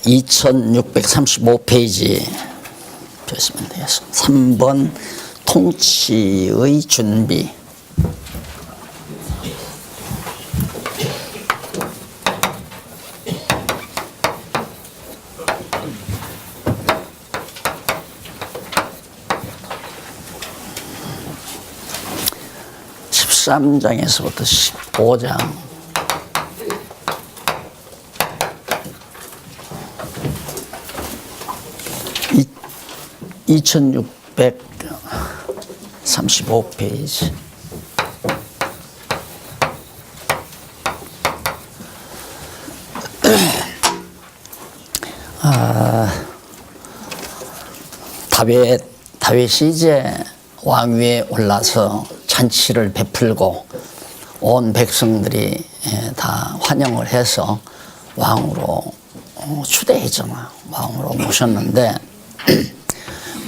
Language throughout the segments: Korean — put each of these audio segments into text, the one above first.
2635페이지 펴시면 되겠습니다. 3번 통치의 준비. (13장에서부터) (15장) 2635페이지. 다윗이 이제 왕위에 올라서 잔치를 베풀고 온 백성들이 다 환영을 해서 왕으로 추대했잖아. 왕으로 모셨는데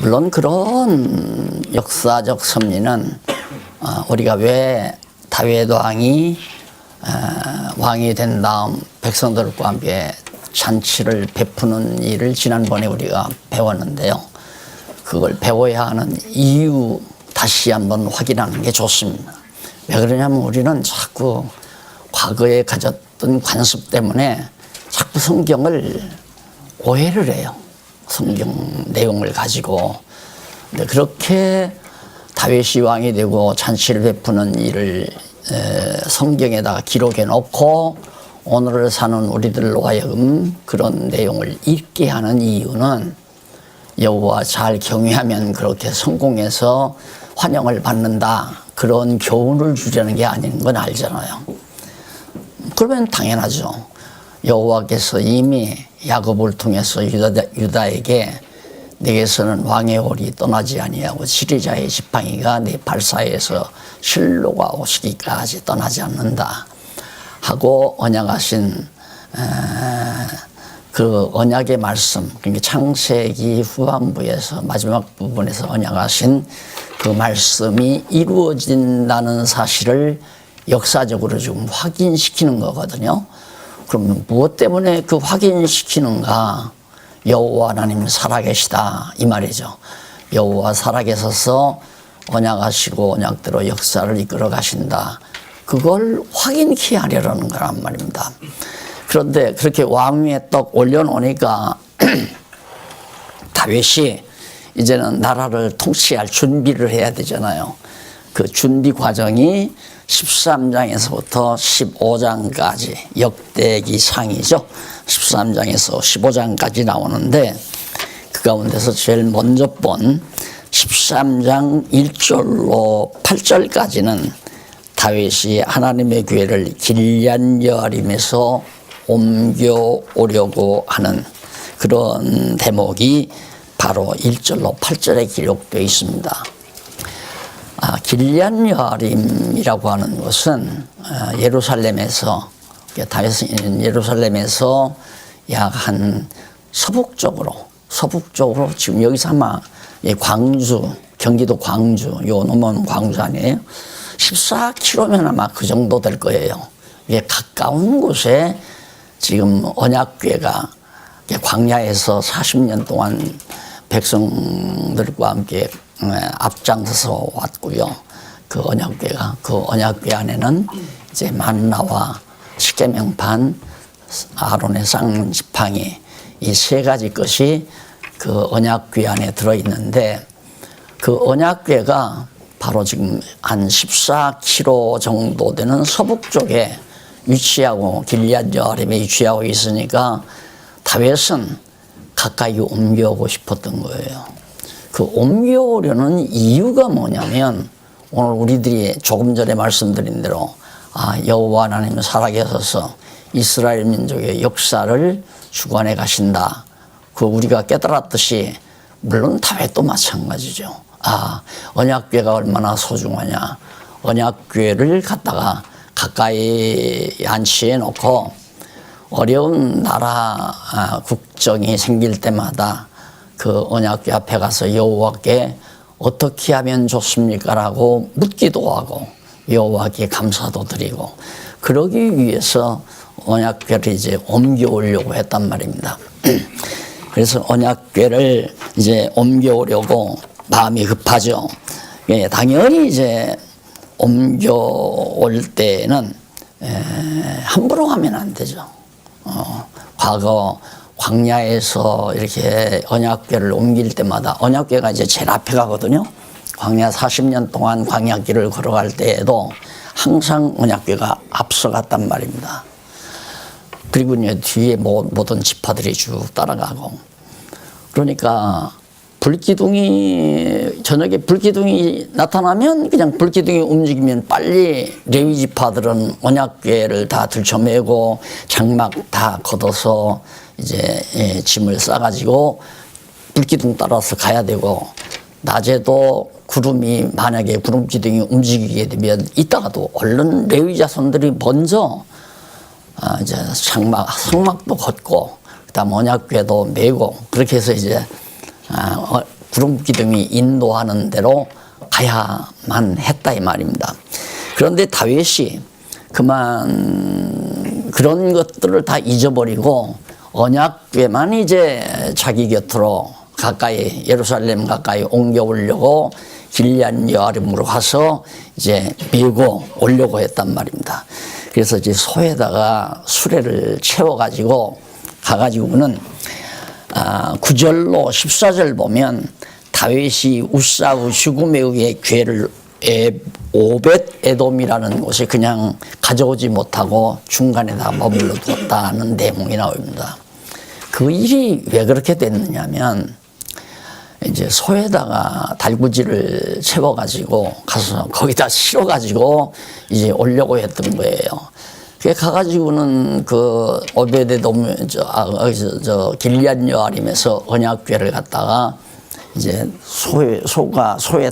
물론 그런 역사적 섭리는 우리가 왜 다윗 왕이 왕이 된 다음 백성들과 함께 잔치를 베푸는 일을 지난번에 우리가 배웠는데요. 그걸 배워야 하는 이유 다시 한번 확인하는 게 좋습니다. 왜 그러냐면 우리는 자꾸 과거에 가졌던 관습 때문에 자꾸 성경을 오해를 해요. 성경 내용을 가지고. 근데 그렇게 다윗이 왕이 되고 잔치를 베푸는 일을 성경에다가 기록해 놓고 오늘을 사는 우리들로 하여금 그런 내용을 읽게 하는 이유는 여호와 잘 경외하면 그렇게 성공해서 환영을 받는다, 그런 교훈을 주려는 게 아닌 건 알잖아요. 그러면 당연하죠. 여호와께서 이미 야곱을 통해서 유다에게 내게서는 왕의 홀이 떠나지 아니하고 지리자의 지팡이가 네 발 사이에서 실로가 오시기까지 떠나지 않는다 하고 언약하신 그 언약의 말씀, 그러니까 창세기 후반부에서 마지막 부분에서 언약하신 그 말씀이 이루어진다는 사실을 역사적으로 지금 확인시키는 거거든요. 그럼 무엇 때문에 그 확인시키는가? 여호와 하나님 살아계시다 이 말이죠. 여호와 살아계셔서 언약하시고 언약대로 역사를 이끌어 가신다. 그걸 확인케 하려는 거란 말입니다. 그런데 그렇게 왕위에 떡 올려놓으니까 다윗이 이제는 나라를 통치할 준비를 해야 되잖아요. 그 준비 과정이 13장에서부터 15장까지 역대기 상이죠. 13장에서 15장까지 나오는데 그 가운데서 제일 먼저 본 13장 1절로 8절까지는 다윗이 하나님의 교회를 길앗 여아림에서 옮겨오려고 하는 그런 대목이 바로 1절로 8절에 기록되어 있습니다. 길앗 여아림이라고 하는 것은 예루살렘에서, 다윗은 예루살렘에서 약 한 서북쪽으로 지금 여기서 아마 광주, 경기도 광주, 요 넘은 광주 아니에요? 14km면 아마 그 정도 될 거예요. 이게 가까운 곳에 지금 언약궤가 광야에서 40년 동안 백성들과 함께 앞장서서 왔고요. 그 언약궤 안에는 이제 만나와 십계명판, 아론의 쌍 지팡이, 이 세 가지 것이 그 언약궤 안에 들어있는데 그 언약궤가 바로 지금 한 14km 정도 되는 서북 쪽에 위치하고 길앗 여아림에 위치하고 있으니까 다윗은 가까이 옮겨오고 싶었던 거예요. 그 옮겨오려는 이유가 뭐냐면 오늘 우리들이 조금 전에 말씀드린 대로 여호와 하나님 살아계셔서 이스라엘 민족의 역사를 주관해 가신다. 그 우리가 깨달았듯이 물론 다윗도 마찬가지죠. 언약궤가 얼마나 소중하냐. 언약궤를 갖다가 가까이 안치해 놓고 어려운 나라 국정이 생길 때마다 그 언약궤 앞에 가서 여호와께 어떻게 하면 좋습니까? 라고 묻기도 하고 여호와께 감사도 드리고 그러기 위해서 언약궤를 이제 옮겨오려고 했단 말입니다. 그래서 언약궤를 이제 옮겨오려고 마음이 급하죠. 예, 당연히 이제 옮겨올 때는 함부로 하면 안 되죠. 과거 광야에서 이렇게 언약궤를 옮길 때마다 언약궤가 이제 제일 앞에 가거든요. 광야 40년 동안 광야길을 걸어갈 때에도 항상 언약궤가 앞서갔단 말입니다. 그리고 이제 뒤에 모든 지파들이 쭉 따라가고. 그러니까 불기둥이 저녁에 불기둥이 나타나면 그냥 불기둥이 움직이면 빨리 레위 지파들은 언약궤를 다 들쳐매고 장막 다 걷어서 이제 짐을 싸가지고 불기둥 따라서 가야 되고, 낮에도 구름이 만약에 구름 기둥이 움직이게 되면 이따가도 얼른 레위 자손들이 먼저 이제 성막도 걷고 그다음 언약궤도 메고 그렇게 해서 이제 구름 기둥이 인도하는 대로 가야만 했다 이 말입니다. 그런데 다윗이 그만 그런 것들을 다 잊어버리고 언약궤만 이제 자기 곁으로 가까이 예루살렘 가까이 옮겨오려고 길리앗 여아림으로 가서 이제 밀고 오려고 했단 말입니다. 그래서 이제 소에다가 수레를 채워가지고 가가지고는 9절로 14절 보면 다윗이 우사우 슈구메우의 궤를 오벳 에돔이라는 곳에 그냥 가져오지 못하고 중간에다 머물러 두었다는 내용이 나옵니다. 그 일이 왜 그렇게 됐느냐면 이제 소에다가 달구지를 채워가지고 가서 거기다 실어가지고 이제 오려고 했던 거예요. 그게 가가지고는 그 오벳에돔 길리앗 여아림에서 언약궤를 갖다가 이제 소의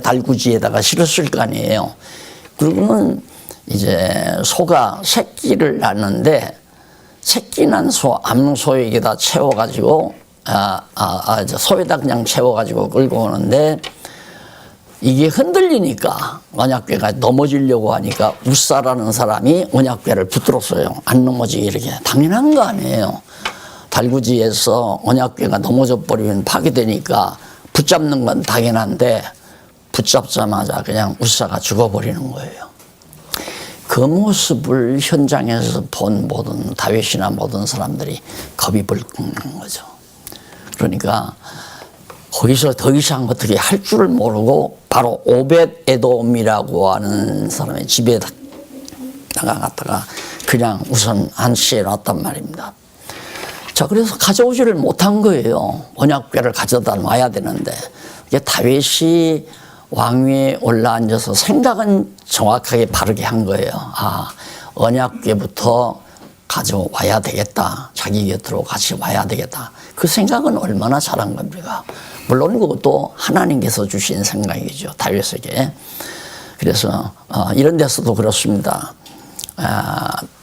달구지에다가 실었을 거 아니에요. 그리고는 이제 소가 새끼를 낳는데 새끼 난 소, 암소에게다 채워가지고 소에다 그냥 채워가지고 끌고 오는데 이게 흔들리니까 언약궤가 넘어지려고 하니까 우사라는 사람이 언약궤를 붙들었어요. 안 넘어지게 이렇게. 당연한 거 아니에요. 달구지에서 언약궤가 넘어져 버리면 파괴되니까 붙잡는 건 당연한데 붙잡자마자 그냥 우사가 죽어버리는 거예요. 그 모습을 현장에서 본 모든 다윗이나 모든 사람들이 겁이 불끈 거죠. 그러니까 거기서 더 이상 어떻게 할 줄을 모르고 바로 오벳 에돔이라고 하는 사람의 집에 나가갔다가 그냥 우선 안치해 놨단 말입니다. 자, 그래서 가져오지를 못한 거예요. 언약궤를 가져다 놔야 되는데. 이게 다윗이 왕위에 올라앉아서 생각은 정확하게 바르게 한 거예요. 언약궤부터 가져와야 되겠다. 자기 곁으로 같이 와야 되겠다. 그 생각은 얼마나 잘한 겁니까? 물론 그것도 하나님께서 주신 생각이죠. 다윗에게. 그래서 이런 데서도 그렇습니다.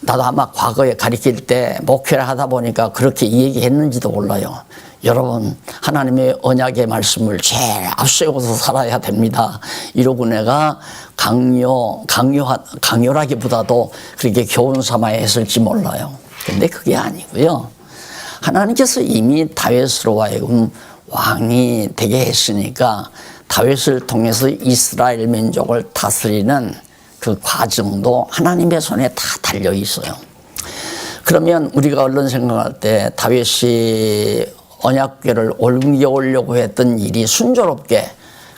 나도 아마 과거에 가르칠 때 목회를 하다 보니까 그렇게 얘기했는지도 몰라요. 여러분, 하나님의 언약의 말씀을 제일 앞세워서 살아야 됩니다. 이러고 내가 강요라기보다도 그렇게 교훈 삼아야 했을지 몰라요. 근데 그게 아니고요. 하나님께서 이미 다윗으로 하여금 왕이 되게 했으니까 다윗을 통해서 이스라엘 민족을 다스리는 그 과정도 하나님의 손에 다 달려 있어요. 그러면 우리가 얼른 생각할 때 다윗이 언약궤를 옮겨오려고 했던 일이 순조롭게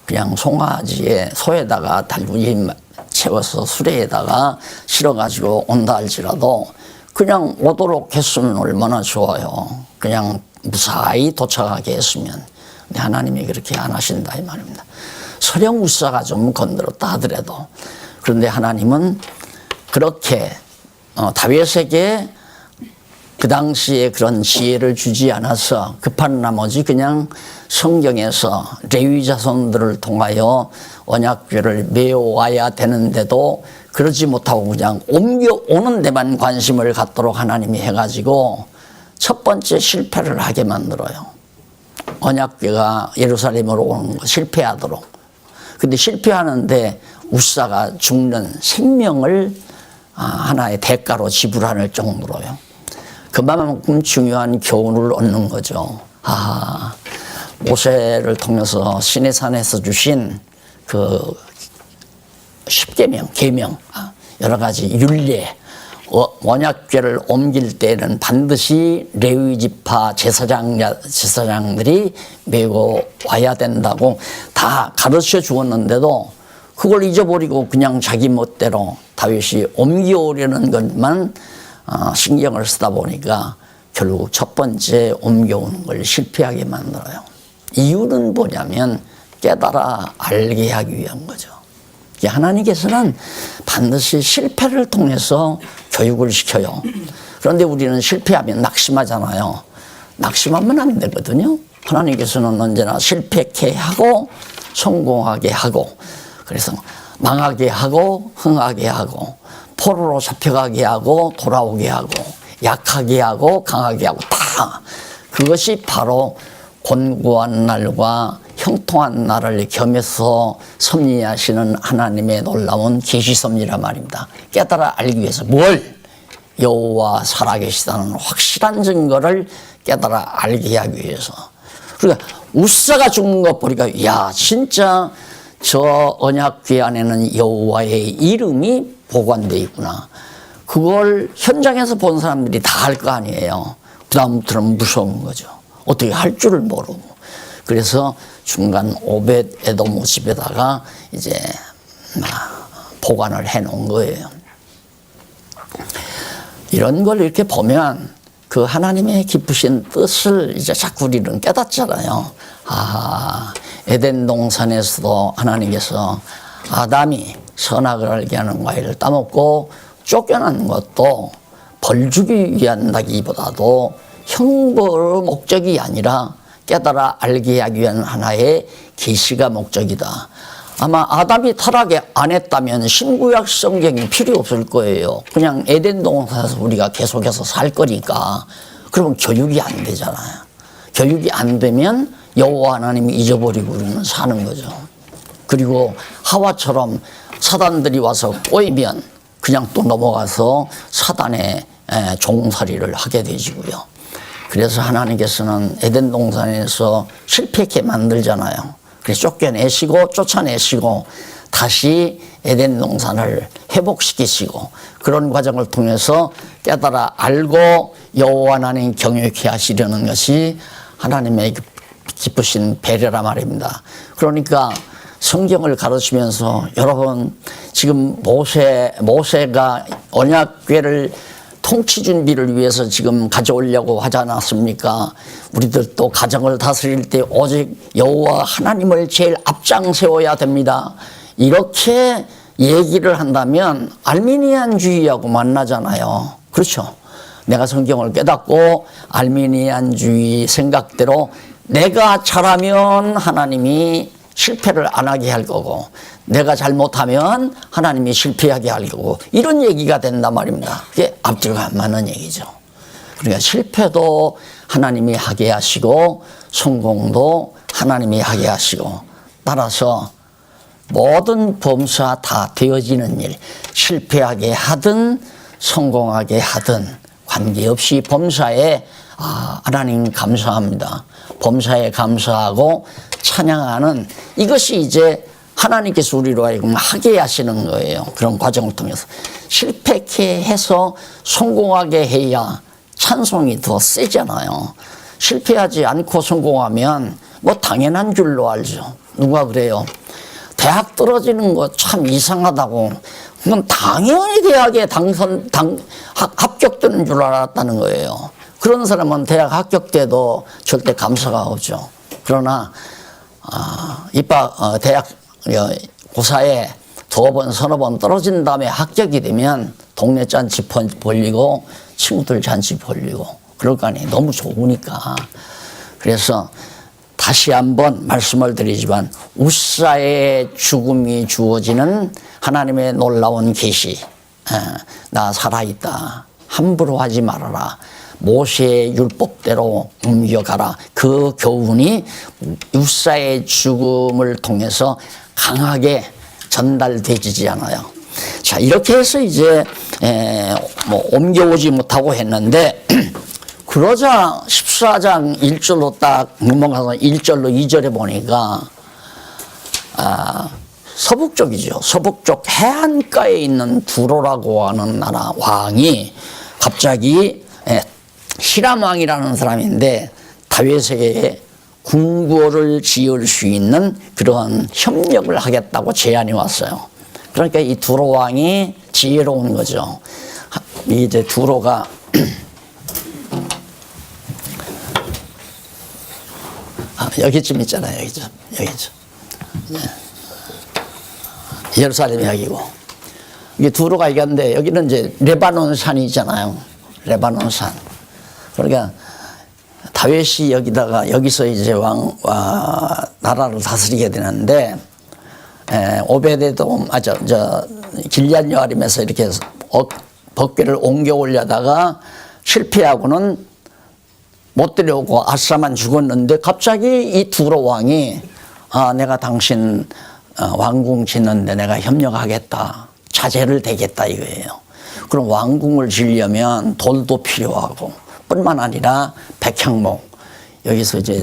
그냥 송아지에 소에다가 달구지 채워서 수레에다가 실어가지고 온다 할지라도 그냥 오도록 했으면 얼마나 좋아요. 그냥 무사히 도착하게 했으면. 근데 하나님이 그렇게 안 하신다 이 말입니다. 서령 우사가 좀 건드렸다 하더라도. 그런데 하나님은 그렇게 다윗에게 그 당시에 그런 지혜를 주지 않아서 급한 나머지 그냥 성경에서 레위 자손들을 통하여 언약궤를 메워와야 되는데도 그러지 못하고 그냥 옮겨오는 데만 관심을 갖도록 하나님이 해가지고 첫 번째 실패를 하게 만들어요. 언약궤가 예루살렘으로 오는 거 실패하도록. 근데 실패하는데 우사가 죽는 생명을 하나의 대가로 지불할 정도로요. 그만큼 중요한 교훈을 얻는 거죠. 모세를 통해서 시내산에서 주신 그 십계명, 계명, 여러 가지 율례, 언약궤를 옮길 때는 반드시 레위 지파 제사장들이 메고 와야 된다고 다 가르쳐 주었는데도 그걸 잊어버리고 그냥 자기 멋대로 다윗이 옮겨오려는 것만 신경을 쓰다 보니까 결국 첫 번째 옮겨오는 걸 실패하게 만들어요. 이유는 뭐냐면 깨달아 알게 하기 위한 거죠. 하나님께서는 반드시 실패를 통해서 교육을 시켜요. 그런데 우리는 실패하면 낙심하잖아요. 낙심하면 안 되거든요. 하나님께서는 언제나 실패케 하고 성공하게 하고, 그래서 망하게 하고 흥하게 하고, 포로로 잡혀가게 하고 돌아오게 하고, 약하게 하고 강하게 하고, 다 그것이 바로 곤고한 날과 형통한 날을 겸해서 섭리하시는 하나님의 놀라운 계시 섭리란 말입니다. 깨달아 알기 위해서 뭘? 여호와 살아계시다는 확실한 증거를 깨달아 알게 하기 위해서. 그러니까 우사가 죽는 것 보니까 야, 진짜 저 언약궤 안에는 여호와의 이름이 보관되어 있구나. 그걸 현장에서 본 사람들이 다 할 거 아니에요. 그다음부터는 무서운 거죠. 어떻게 할 줄을 모르고. 그래서 중간 오벳 에돔 집에다가 이제 보관을 해 놓은 거예요. 이런 걸 이렇게 보면 그 하나님의 깊으신 뜻을 이제 자꾸 우리는 깨닫잖아요. 에덴 동산에서도 하나님께서 아담이 선악을 알게 하는 과일을 따먹고 쫓겨난 것도 벌 주기 위한다기보다도 형벌의 목적이 아니라 깨달아 알게 하기 위한 하나의 계시가 목적이다. 아마 아담이 타락에 안 했다면 신구약 성경이 필요 없을 거예요. 그냥 에덴 동산에서 우리가 계속해서 살 거니까. 그러면 교육이 안 되잖아요. 교육이 안 되면 여호와 하나님이 잊어버리고 우리는 사는 거죠. 그리고 하와처럼 사단들이 와서 꼬이면 그냥 또 넘어가서 사단의 종살이를 하게 되지고요. 그래서 하나님께서는 에덴 동산에서 실패하게 만들잖아요. 그래서 쫓아내시고 다시 에덴 동산을 회복시키시고 그런 과정을 통해서 깨달아 알고 여호와 하나님 경외케 하시려는 것이 하나님의 기쁘신 배려라 말입니다. 그러니까 성경을 가르치면서 여러분 지금 모세가 언약궤를 통치 준비를 위해서 지금 가져오려고 하지 않았습니까? 우리들도 가정을 다스릴 때 오직 여호와 하나님을 제일 앞장 세워야 됩니다. 이렇게 얘기를 한다면 알미니안주의하고 만나잖아요. 그렇죠? 내가 성경을 깨닫고 알미니안주의 생각대로 내가 잘하면 하나님이 실패를 안 하게 할 거고 내가 잘못하면 하나님이 실패하게 할 거고 이런 얘기가 된단 말입니다. 그게 앞뒤가 안 맞는 얘기죠. 그러니까 실패도 하나님이 하게 하시고 성공도 하나님이 하게 하시고 따라서 모든 범사 다 되어지는 일, 실패하게 하든 성공하게 하든 관계없이 범사에 하나님 감사합니다. 범사에 감사하고 찬양하는 이것이 이제 하나님께서 우리로 하여금 하게 하시는 거예요. 그런 과정을 통해서 실패케 해서 성공하게 해야 찬송이 더 세잖아요. 실패하지 않고 성공하면 뭐 당연한 줄로 알죠. 누가 그래요? 대학 떨어지는 거 참 이상하다고. 그건 당연히 대학에 합격되는 줄 알았다는 거예요. 그런 사람은 대학 합격 때도 절대 감사가 없죠. 그러나 대학 고사에 두어 번, 서너 번 떨어진 다음에 합격이 되면 동네 잔치 벌리고 친구들 잔치 벌리고 그럴 거 아니에요. 너무 좋으니까. 그래서 다시 한번 말씀을 드리지만 우사의 죽음이 주어지는 하나님의 놀라운 계시. 나 살아있다. 함부로 하지 말아라. 모세의 율법대로 옮겨가라. 그 교훈이 우사의 죽음을 통해서 강하게 전달되지 않아요. 자, 이렇게 해서 이제 옮겨오지 못하고 했는데 그러자 14장 1절로 딱 넘어가서 1절로 2절에 보니까 서북쪽이죠. 서북쪽 해안가에 있는 두로라고 하는 나라 왕이 갑자기 히람 왕이라는 사람인데 다윗에게 궁궐을 지을 수 있는 그러한 협력을 하겠다고 제안이 왔어요. 그러니까 이 두로 왕이 지혜로운 거죠. 이제 두로가 여기쯤 있잖아요. 여기죠. 예루살렘이 여기고. 이게 두로가 이건데 여기는 이제 레바논 산이 있잖아요. 레바논 산. 그러니까 다윗이 여기서 이제 나라를 다스리게 되는데, 오베데돔, 길앗 여아림에서 이렇게 법궤를 옮겨 올려다가 실패하고는 못 데려오고 아사만 죽었는데 갑자기 이 두로 왕이 내가 당신 왕궁 짓는데 내가 협력하겠다. 자재를 대겠다 이거예요. 그럼 왕궁을 지으려면 돌도 필요하고 뿐만 아니라 백향목, 여기서 이제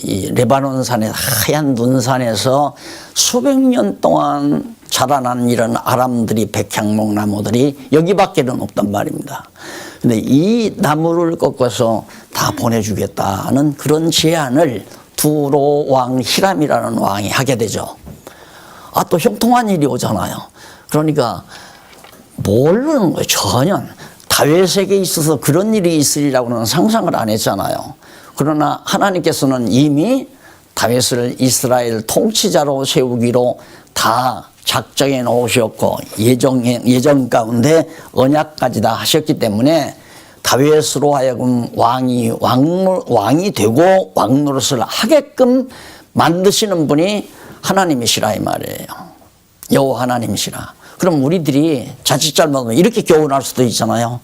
이 레바논 산의 하얀 눈산에서 수백 년 동안 자라난 이런 아람들이 백향목 나무들이 여기밖에는 없단 말입니다. 근데 이 나무를 꺾어서 다 보내주겠다는 그런 제안을 두로 왕 히람이라는 왕이 하게 되죠. 또 형통한 일이 오잖아요. 그러니까 모르는 거예요. 전혀. 다윗에게 있어서 그런 일이 있으리라고는 상상을 안 했잖아요. 그러나 하나님께서는 이미 다윗을 이스라엘 통치자로 세우기로 다 작정해 놓으셨고 예정 가운데 언약까지 다 하셨기 때문에 다윗으로 하여금 왕이 되고 왕노릇을 하게끔 만드시는 분이 하나님이시라 이 말이에요. 여호와 하나님이시라. 그럼 우리들이 자칫 잘못하면 이렇게 교훈할 수도 있잖아요.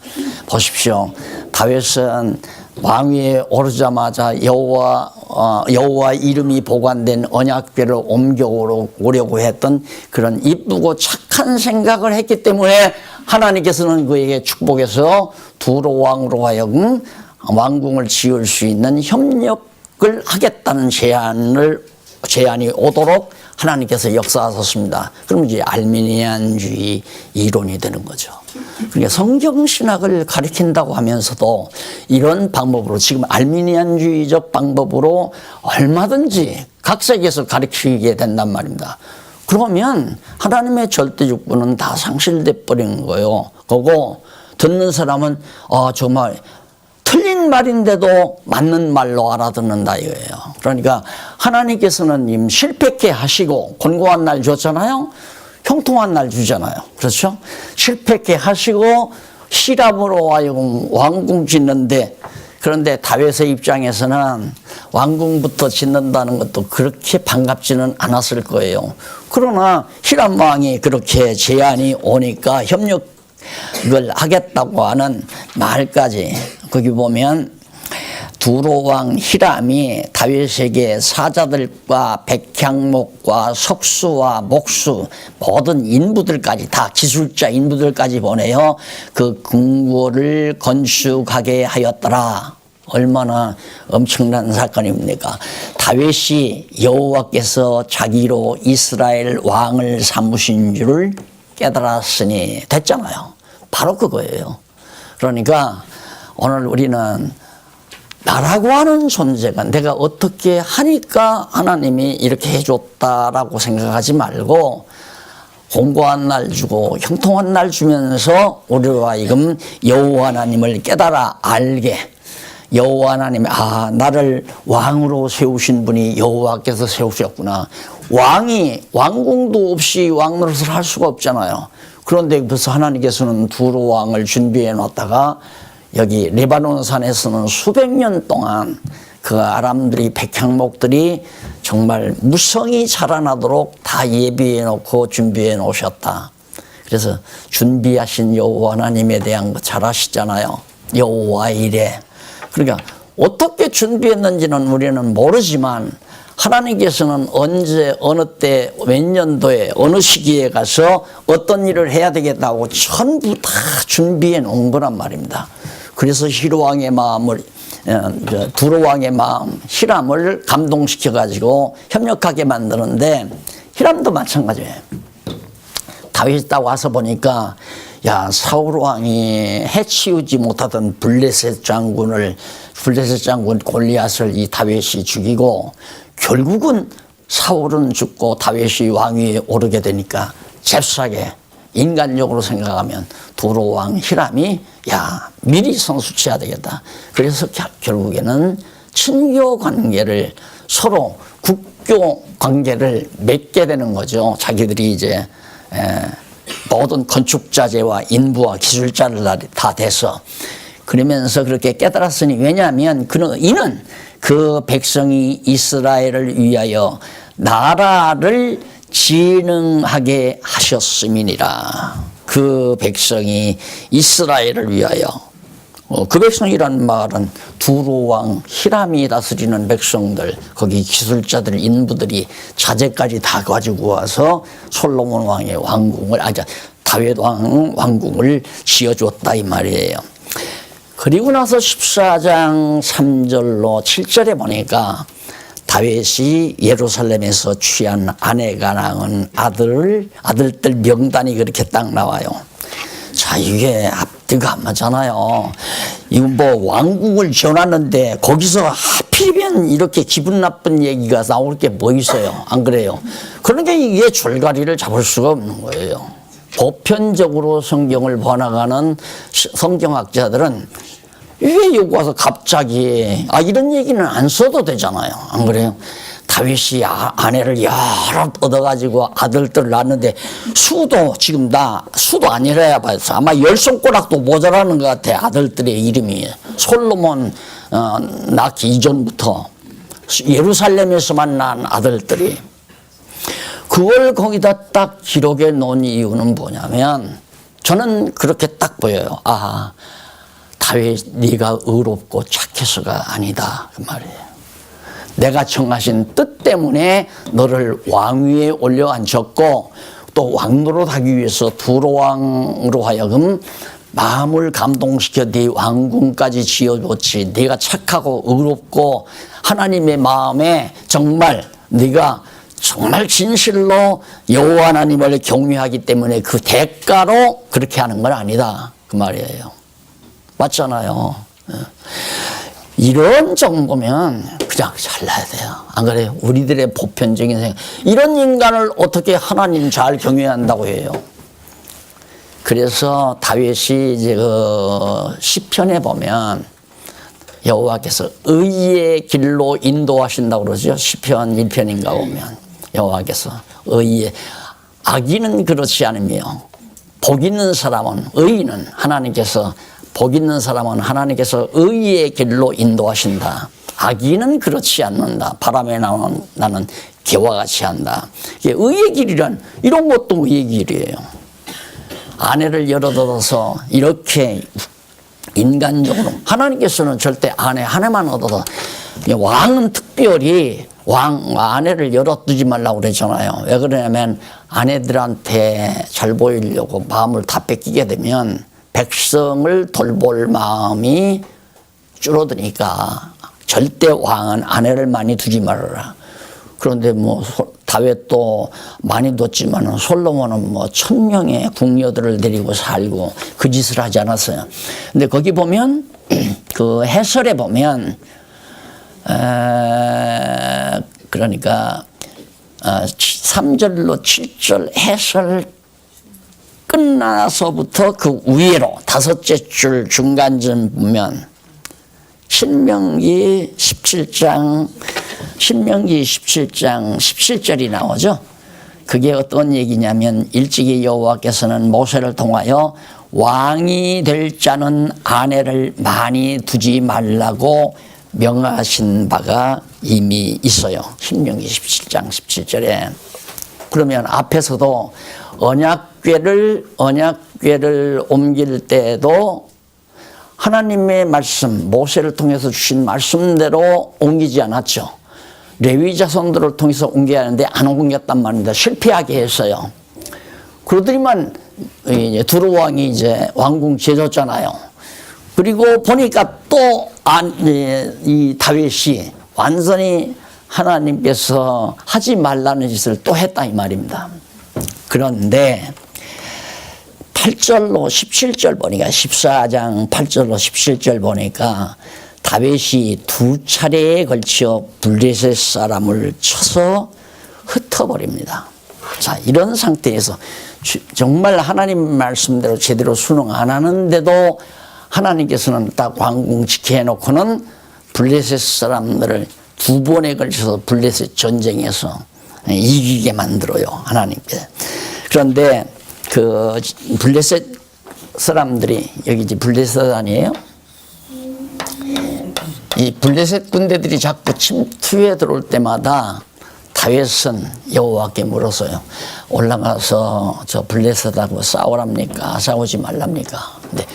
보십시오. 다윗은 왕위에 오르자마자 여호와 이름이 보관된 언약궤를 옮겨오려고 했던 그런 이쁘고 착한 생각을 했기 때문에 하나님께서는 그에게 축복해서 두로 왕으로 하여금 왕궁을 지을 수 있는 협력을 하겠다는 제안이 오도록 하나님께서 역사하셨습니다. 그럼 이제 알미니안주의 이론이 되는 거죠. 그러니까 성경신학을 가리킨다고 하면서도 이런 방법으로 지금 알미니안주의적 방법으로 얼마든지 각 세계에서 가리키게 된단 말입니다. 그러면 하나님의 절대주권은 다 상실돼 버리는 거예요. 그거 듣는 사람은 정말 틀린 말인데도 맞는 말로 알아듣는다 이거예요. 그러니까 하나님께서는 실패케 하시고 곤고한 날 줬잖아요. 형통한 날 주잖아요. 그렇죠? 실패케 하시고 히람으로 하여금 왕궁 짓는데, 그런데 다윗의 입장에서는 왕궁부터 짓는다는 것도 그렇게 반갑지는 않았을 거예요. 그러나 히람 왕이 그렇게 제안이 오니까 협력을 하겠다고 하는 말까지, 거기 보면 두로 왕 히람이 다윗에게 사자들과 백향목과 석수와 목수 모든 인부들까지 다 기술자 인부들까지 보내어 그 궁궐을 건축하게 하였더라. 얼마나 엄청난 사건입니까? 다윗이 여호와께서 자기로 이스라엘 왕을 삼으신 줄을 깨달았으니 됐잖아요. 바로 그거예요. 그러니까 오늘 우리는 나라고 하는 존재가 내가 어떻게 하니까 하나님이 이렇게 해줬다라고 생각하지 말고 공고한 날 주고 형통한 날 주면서 우리와 하여금 여호와 하나님을 깨달아 알게, 여호와 하나님이 나를 왕으로 세우신 분이 여호와께서 세우셨구나. 왕궁도 없이 왕노릇을 할 수가 없잖아요. 그런데 벌써 하나님께서는 두로 왕을 준비해 놨다가 여기 레바논 산에서는 수백 년 동안 그 아람들이 백향목들이 정말 무성히 자라나도록 다 예비해 놓고 준비해 놓으셨다. 그래서 준비하신 여호와 하나님에 대한 거 잘 아시잖아요. 여호와 이레. 그러니까 어떻게 준비했는지는 우리는 모르지만 하나님께서는 언제 어느 때 몇 년도에 어느 시기에 가서 어떤 일을 해야 되겠다고 전부 다 준비해 놓은 거란 말입니다. 그래서 히람의 마음을 두로 왕의 마음 히람을 감동시켜 가지고 협력하게 만드는데 히람도 마찬가지예요. 다윗이 딱 와서 보니까 야 사울 왕이 해치우지 못하던 블레셋 장군 골리앗을 이 다윗이 죽이고 결국은 사울은 죽고 다윗이 왕위에 오르게 되니까 잽싸게 인간적으로 생각하면 두로 왕 히람이 야 미리 선수쳐야 되겠다. 그래서 결국에는 친교 관계를 서로 국교 관계를 맺게 되는 거죠. 자기들이 이제 모든 건축자재와 인부와 기술자를 다 돼서 그러면서 그렇게 깨달았으니 왜냐하면 이는 그 백성이 이스라엘을 위하여 나라를 진흥하게 하셨음이니라. 그 백성이 이스라엘을 위하여 그 백성이란 말은 두로 왕 히람이 다스리는 백성들 거기 기술자들 인부들이 자재까지 다 가지고 와서 솔로몬 왕의 왕궁을 다윗 왕 왕궁을 지어줬다 이 말이에요. 그리고 나서 14장 3절로 7절에 보니까 다윗이 예루살렘에서 취한 아내가 낳은 아들들 명단이 그렇게 딱 나와요. 자, 이게 앞뒤가 안 맞잖아요. 이거 뭐 왕궁을 지어놨는데 거기서 하필이면 이렇게 기분 나쁜 얘기가 나올 게 뭐 있어요. 안 그래요? 그러니까 이게 줄거리를 잡을 수가 없는 거예요. 보편적으로 성경을 번역하는 성경학자들은 왜 여기 와서 갑자기 이런 얘기는 안 써도 되잖아요. 안 그래요? 다윗이 아내를 여러 얻어가지고 아들들을 낳았는데 수도 지금 수도 아니라야 봐서 아마 10손가락도 모자라는 것 같아. 아들들의 이름이 솔로몬 낳기 이전부터 예루살렘에서만 낳은 아들들이 그걸 거기다 딱 기록해 놓은 이유는 뭐냐면 저는 그렇게 딱 보여요. 다윗 네가 의롭고 착해서가 아니다 그 말이에요. 내가 정하신 뜻 때문에 너를 왕위에 올려앉혔고 또 왕노릇하기 위해서 두로 왕으로 하여금 마음을 감동시켜 네 왕궁까지 지어줬지. 네가 착하고 의롭고 하나님의 마음에 정말 네가 정말 진실로 여호와 하나님을 경외하기 때문에 그 대가로 그렇게 하는 건 아니다 그 말이에요. 맞잖아요. 이런 정도면 그냥 잘라야 돼요. 안 그래요? 우리들의 보편적인 생각. 이런 인간을 어떻게 하나님 잘 경외한다고 해요? 그래서 다윗이 이제 시편에 보면 여호와께서 의의 길로 인도하신다고 그러죠. 시편 1편인가 보면 여호와께서 의의 악인은 그렇지 않으며 복 있는 사람은 의인은 하나님께서 복 있는 사람은 하나님께서 의의 길로 인도하신다. 악인은 그렇지 않는다. 바람에 나는 개와 같이 한다. 의의 길이란 이런 것도 의의 길이에요. 아내를 여러 얻어서 이렇게 인간적으로 하나님께서는 절대 아내 하나만 얻어서 왕은 특별히 아내를 여러 두지 말라고 그랬잖아요. 왜 그러냐면 아내들한테 잘 보이려고 마음을 다 뺏기게 되면 백성을 돌볼 마음이 줄어드니까 절대 왕은 아내를 많이 두지 말아라. 그런데 다윗도 많이 뒀지만 솔로몬은 1000명의 궁녀들을 데리고 살고 그 짓을 하지 않았어요. 근데 거기 보면 그 해설에 보면 그러니까 3절로 7절 해설 끝나서부터 그 위로 5째 줄 중간쯤 보면 신명기 17장 17절이 나오죠. 그게 어떤 얘기냐면 일찍이 여호와께서는 모세를 통하여 왕이 될 자는 아내를 많이 두지 말라고 명하신 바가 이미 있어요. 신명기 17장 17절에. 그러면 앞에서도 언약궤를 옮길 때도 하나님의 말씀, 모세를 통해서 주신 말씀대로 옮기지 않았죠. 레위 자손들을 통해서 옮겨야 하는데 안 옮겼단 말입니다. 실패하게 했어요. 그러더니만 두로 왕이 이제 왕궁 지어줬잖아요. 그리고 보니까 또 이 다윗이 완전히 하나님께서 하지 말라는 짓을 또 했다 이 말입니다. 그런데 8절로 17절 보니까 14장 8절로 17절 보니까 다윗이 두 차례에 걸쳐 블레셋 사람을 쳐서 흩어버립니다. 자, 이런 상태에서 정말 하나님 말씀대로 제대로 순응 안 하는데도 하나님께서는 딱 광궁지켜 해놓고는 블레셋 사람들을 두 번에 걸쳐서 블레셋 전쟁에서 이기게 만들어요, 하나님께. 그런데 그 블레셋 사람들이, 여기 이제 블레셋 아니에요? 이 블레셋 군대들이 자꾸 침투해 들어올 때마다 다윗은 여호와께 물었어요. 올라가서 저 블레셋하고 싸우랍니까? 싸우지 말랍니까? 근데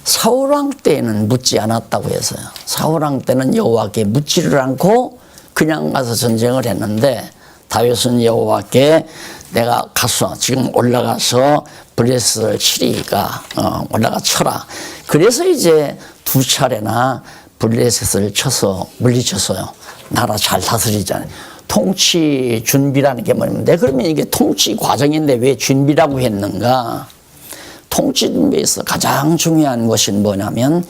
사울왕 때는 묻지 않았다고 해서요. 사울왕 때는 여호와께 묻지를 않고 그냥 가서 전쟁을 했는데 다윗은 여호와께 내가 가서 지금 올라가서 블레셋을 치리니까 올라가 쳐라. 그래서 이제 두 차례나 블레셋을 쳐서 물리쳤어요. 나라 잘 다스리잖아요. 통치 준비라는 게 뭐냐면, 그러면 이게 통치 과정인데 왜 준비라고 했는가? 통치 준비에서 가장 중요한 것이 뭐냐면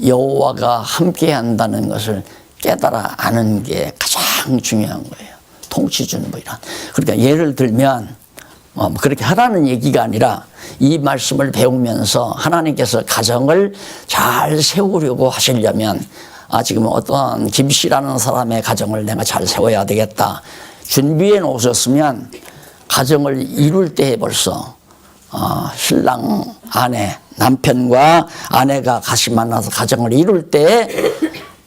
여호와가 함께 한다는 것을 깨달아 아는 게 가장 중요한 거예요. 통치 준비란. 그러니까 예를 들면 그렇게 하라는 얘기가 아니라 이 말씀을 배우면서 하나님께서 가정을 잘 세우려고 하시려면 지금 어떤 김씨라는 사람의 가정을 내가 잘 세워야 되겠다. 준비해 놓으셨으면 가정을 이룰 때 벌써 신랑, 아내, 남편과 아내가 같이 만나서 가정을 이룰 때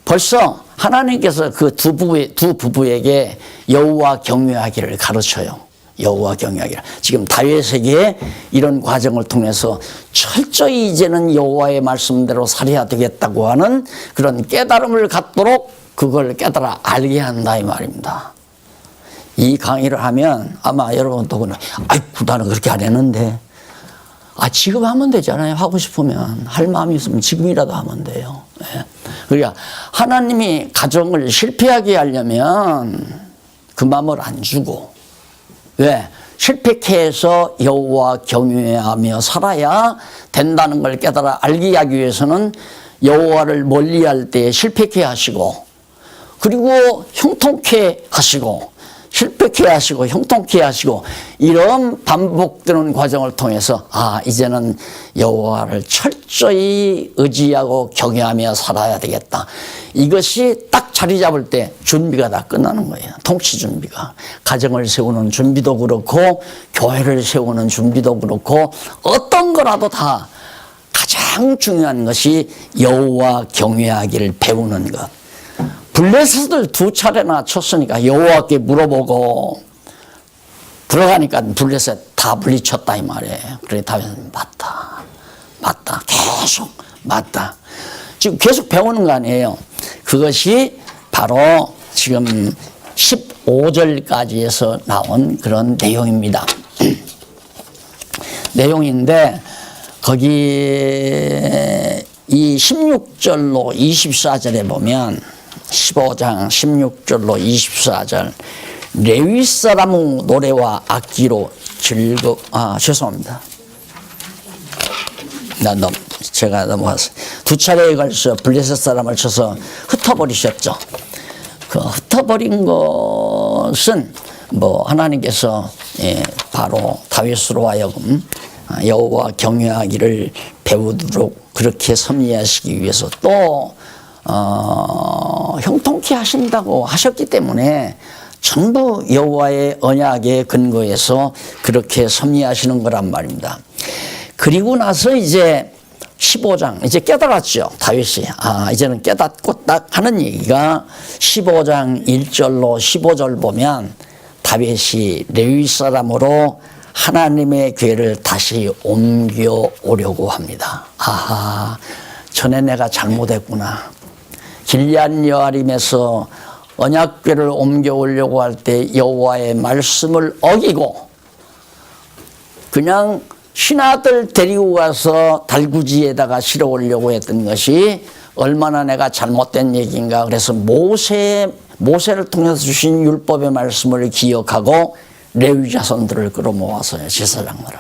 벌써 하나님께서 그 두 부부에게 여호와 경외하기를 가르쳐요. 여호와 경외하기를. 지금 다윗에게 이런 과정을 통해서 철저히 이제는 여호와의 말씀대로 살아야 되겠다고 하는 그런 깨달음을 갖도록 그걸 깨달아 알게 한다 이 말입니다. 이 강의를 하면 아마 여러분도 그러나 아이고 나는 그렇게 안 했는데 지금 하면 되잖아요. 하고 싶으면 할 마음이 있으면 지금이라도 하면 돼요. 네. 그러니까 하나님이 가정을 실패하게 하려면 그 마음을 안 주고 왜? 실패케 해서 여호와 경외하며 살아야 된다는 걸 깨달아 알게 하기 위해서는 여호와를 멀리할 때 실패케 하시고 그리고 형통케 하시고 실패케 하시고 형통케 하시고 이런 반복되는 과정을 통해서 이제는 여호와를 철저히 의지하고 경외하며 살아야 되겠다. 이것이 딱 자리 잡을 때 준비가 다 끝나는 거예요. 통치 준비가. 가정을 세우는 준비도 그렇고 교회를 세우는 준비도 그렇고 어떤 거라도 다 가장 중요한 것이 여호와 경외하기를 배우는 것. 블레셋을 두 차례나 쳤으니까 여호와께 물어보고 들어가니까 블레셋 다 물리쳤다 이 말이에요. 그래 다윗은 맞다 계속 맞다. 지금 계속 배우는 거 아니에요. 그것이 바로 지금 15절까지에서 나온 그런 내용입니다. 내용인데 거기 이 16절로 24절에 보면 15장 16절로 24절 레위 사람의 노래와 악기로 죄송합니다. 제가 넘어갔어요. 두 차례에 걸쳐 블레셋 사람을 쳐서 흩어버리셨죠. 그 흩어버린 것은 하나님께서 바로 다윗으로 하여금 여호와 경외하기를 배우도록 그렇게 섭리하시기 위해서 또 형통케 하신다고 하셨기 때문에 전부 여호와의 언약에 근거해서 그렇게 섭리하시는 거란 말입니다. 그리고 나서 이제 15장 이제 깨달았죠. 다윗이 이제는 깨닫고 딱 하는 얘기가 15장 1절로 15절 보면 다윗이 레위 사람으로 하나님의 궤를 다시 옮겨오려고 합니다. 전에 내가 잘못했구나. 길앗 여아림에서 언약궤를 옮겨오려고 할 때 여호와의 말씀을 어기고 그냥 신하들 데리고 가서 달구지에다가 실어 오려고 했던 것이 얼마나 내가 잘못된 얘기인가. 그래서 모세를 통해서 주신 율법의 말씀을 기억하고 레위 자손들을 끌어모아서요, 제사장들을.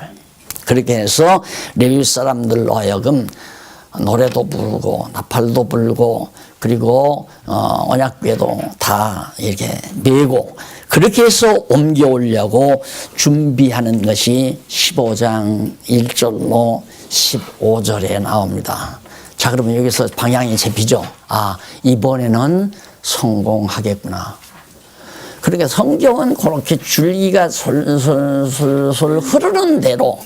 그렇게 해서 레위 사람들로 하여금 노래도 부르고 나팔도 불고 그리고 언약궤도 다 이렇게 메고 그렇게 해서 옮겨오려고 준비하는 것이 15장 1절로 15절에 나옵니다. 자, 그러면 여기서 방향이 잡히죠. 아, 이번에는 성공하겠구나. 그러니까 성경은 그렇게 줄기가 솔솔솔솔 흐르는 대로,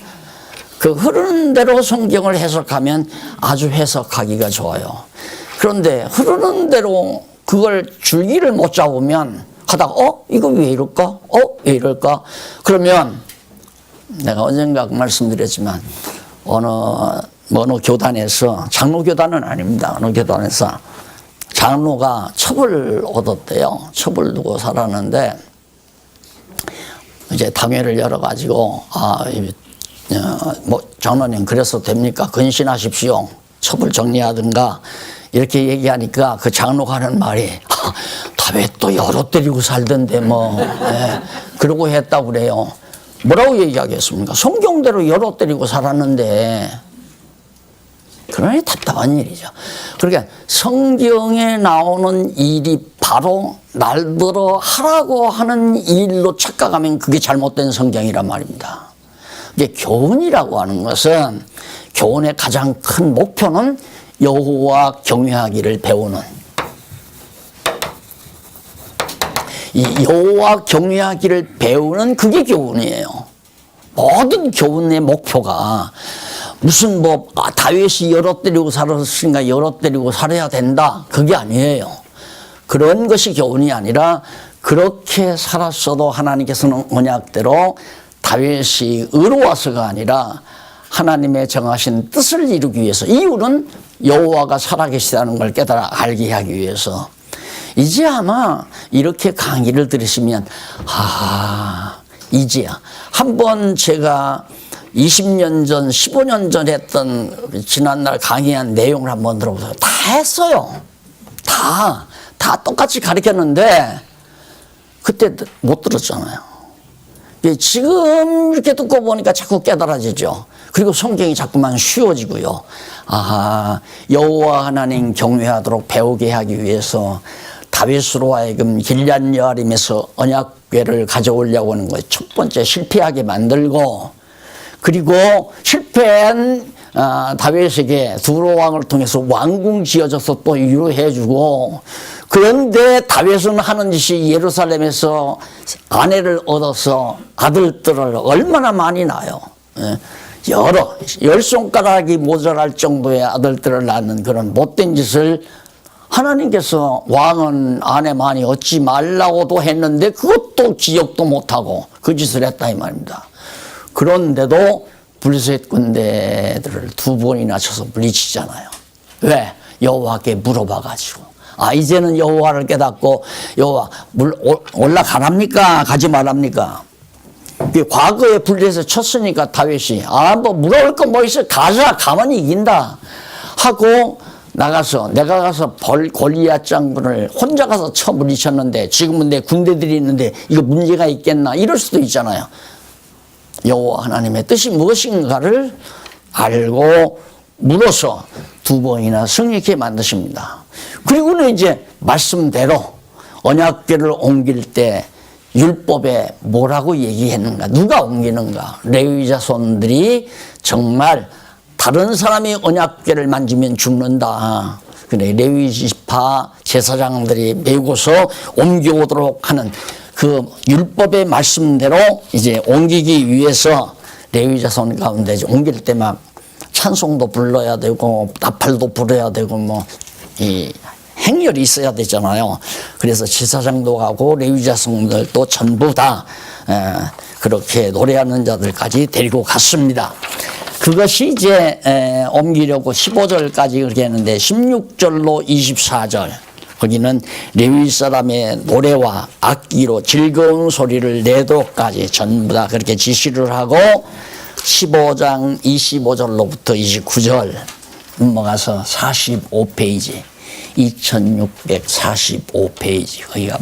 그 흐르는 대로 성경을 해석하면 아주 해석하기가 좋아요. 그런데 흐르는 대로 그걸 줄기를 못 잡으면 하다가 이거 왜 이럴까? 왜 이럴까? 그러면 내가 언젠가 말씀드렸지만 어느 교단에서, 장로교단은 아닙니다. 어느 교단에서 장로가 첩을 얻었대요. 첩을 두고 살았는데 이제 당회를 열어가지고 장로님 그래서 됩니까? 근신하십시오. 첩을 정리하든가 이렇게 얘기하니까 그 장로가 하는 말이 다 왜 또 여러 때리고 살던데 그러고 했다고 그래요. 뭐라고 얘기하겠습니까? 성경대로 여러 때리고 살았는데. 그러니 답답한 일이죠. 그러니까 성경에 나오는 일이 바로 날들어 하라고 하는 일로 착각하면 그게 잘못된 성경이란 말입니다. 이게 교훈이라고 하는 것은, 교훈의 가장 큰 목표는 여호와 경외하기를 배우는, 이 여호와 경외하기를 배우는 그게 교훈이에요. 모든 교훈의 목표가 무슨 다윗이 여러 때리고 살았으니까 여러 때리고 살아야 된다, 그게 아니에요. 그런 것이 교훈이 아니라 그렇게 살았어도 하나님께서는 언약대로 다윗이 의로워서가 아니라 하나님의 정하신 뜻을 이루기 위해서, 이유는 여호와가 살아계시다는 걸 깨달아 알게 하기 위해서. 이제 아마 이렇게 강의를 들으시면 이제야. 한번 제가 20년 전, 15년 전 했던 지난날 강의한 내용을 한번 들어보세요. 다 했어요. 다 똑같이 가르쳤는데 그때 못 들었잖아요. 지금 이렇게 듣고 보니까 자꾸 깨달아지죠. 그리고 성경이 자꾸만 쉬워지고요. 여호와 하나님 경외하도록 배우게 하기 위해서 다윗으로 하여금 길앗 여아림에서 언약궤를 가져오려고 하는 거예요. 첫 번째 실패하게 만들고, 그리고 실패한 다윗에게 두로 왕을 통해서 왕궁 지어져서 또 위로해주고, 그런데 다윗은 하는 짓이 예루살렘에서 아내를 얻어서 아들들을 얼마나 많이 낳아요. 열 손가락이 모자랄 정도의 아들들을 낳는 그런 못된 짓을 하나님께서 왕은 아내 많이 얻지 말라고도 했는데 그것도 기억도 못하고 그 짓을 했다 이 말입니다. 그런데도 블레셋 군대들을 2번이나 쳐서 물리치잖아요. 왜? 여호와께 물어봐가지고. 이제는 여호와를 깨닫고 여호와 올라가랍니까? 가지 말랍니까? 과거에 블레셋 쳤으니까 다윗이 물어볼 거 뭐 있어? 가자, 가만히 이긴다 하고 내가 가서 골리앗 장군을 혼자 가서 쳐 물리쳤는데 지금은 내 군대들이 있는데 이거 문제가 있겠나, 이럴 수도 있잖아요. 여호와 하나님의 뜻이 무엇인가를 알고 물어서 2번이나 승리케 만드십니다. 그리고는 이제 말씀대로 언약궤를 옮길 때 율법에 뭐라고 얘기했는가, 누가 옮기는가, 레위 자손들이 정말 다른 사람이 언약궤를 만지면 죽는다. 그래, 레위 지파 제사장들이 메고서 옮겨오도록 하는 그 율법의 말씀대로 이제 옮기기 위해서 레위 자손 가운데 옮길 때 막 찬송도 불러야 되고 나팔도 불어야 되고 이 행렬이 있어야 되잖아요. 그래서 제사장도 가고 레위 자손들도 전부 다 그렇게 노래하는 자들까지 데리고 갔습니다. 그것이 이제 옮기려고 15절까지 그렇게 했는데 16절로 24절 거기는 레위 사람의 노래와 악기로 즐거운 소리를 내도록까지 전부 다 그렇게 지시를 하고 15장 25절로부터 29절 넘어가서 45페이지, 2645페이지. 거기가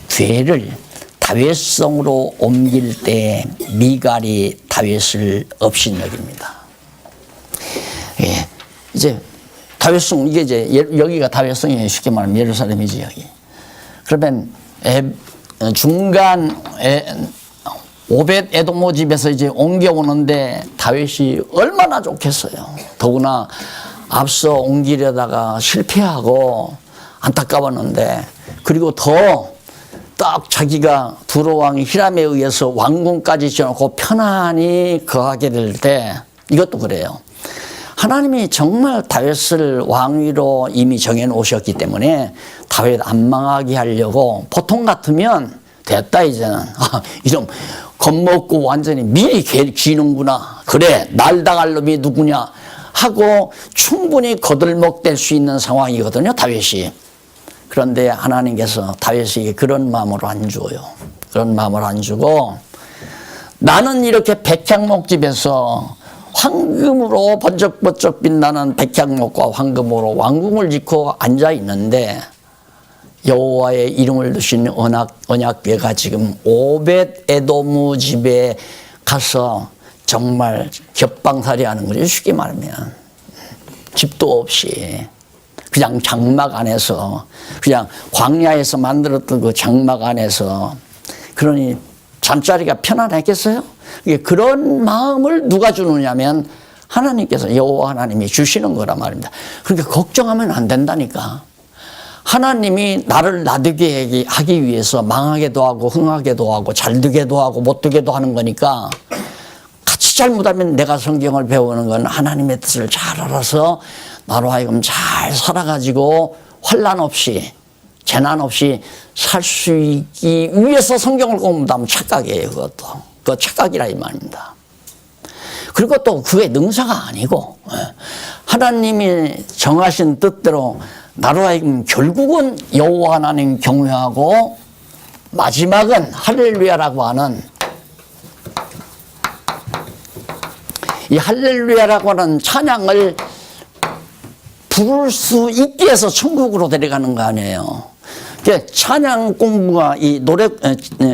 괴를 다윗성으로 옮길 때 미갈이 다윗을 업신여깁니다. 예, 이제 다윗성, 이게 이제 여기가 다윗성이에요. 쉽게 말하면 예루살렘이지 여기. 그러면 중간 오벳 에도모 집에서 이제 옮겨오는데 다윗이 얼마나 좋겠어요. 더구나 앞서 옮기려다가 실패하고 안타까웠는데, 그리고 더 딱 자기가 두로 왕 히람에 의해서 왕궁까지 지어놓고 편안히 거하게 될 때, 이것도 그래요. 하나님이 정말 다윗을 왕위로 이미 정해놓으셨기 때문에 다윗 안 망하게 하려고, 보통 같으면 됐다 이제는 이놈 겁먹고 완전히 미리 기는구나, 그래 날 당할 놈이 누구냐 하고 충분히 거들먹댈 수 있는 상황이거든요, 다윗이. 그런데 하나님께서 다윗에게 그런 마음으로 안 줘요. 그런 마음을 안 주고, 나는 이렇게 백향목집에서 황금으로 번쩍번쩍 빛나는 백향목과 황금으로 왕궁을 짓고 앉아 있는데, 여호와의 이름을 두신 언약궤가 지금 오벳 에도무 집에 가서 정말 겹방살이 하는 거죠. 쉽게 말하면 집도 없이 그냥 장막 안에서, 그냥 광야에서 만들었던 그 장막 안에서, 그러니 잠자리가 편안했겠어요? 그런 마음을 누가 주느냐면 하나님께서, 여호와 하나님이 주시는 거란 말입니다. 그러니까 걱정하면 안 된다니까. 하나님이 나를 나되게 하기 위해서 망하게도 하고 흥하게도 하고 잘되게도 하고 못되게도 하는 거니까, 같이 잘못하면 내가 성경을 배우는 건 하나님의 뜻을 잘 알아서 나로 하여금 잘 살아가지고 환난 없이 재난 없이 살 수 있기 위해서 성경을 공부하면 착각이에요. 그것도. 그거 착각이라 이 말입니다. 그리고 또 그게 능사가 아니고, 하나님이 정하신 뜻대로 나로 하여금 결국은 여호와 하나님 경외하고 마지막은 할렐루야라고 하는, 이 할렐루야라고 하는 찬양을 부를 수 있게 해서 천국으로 데려가는 거 아니에요. 찬양 공부가, 이 노래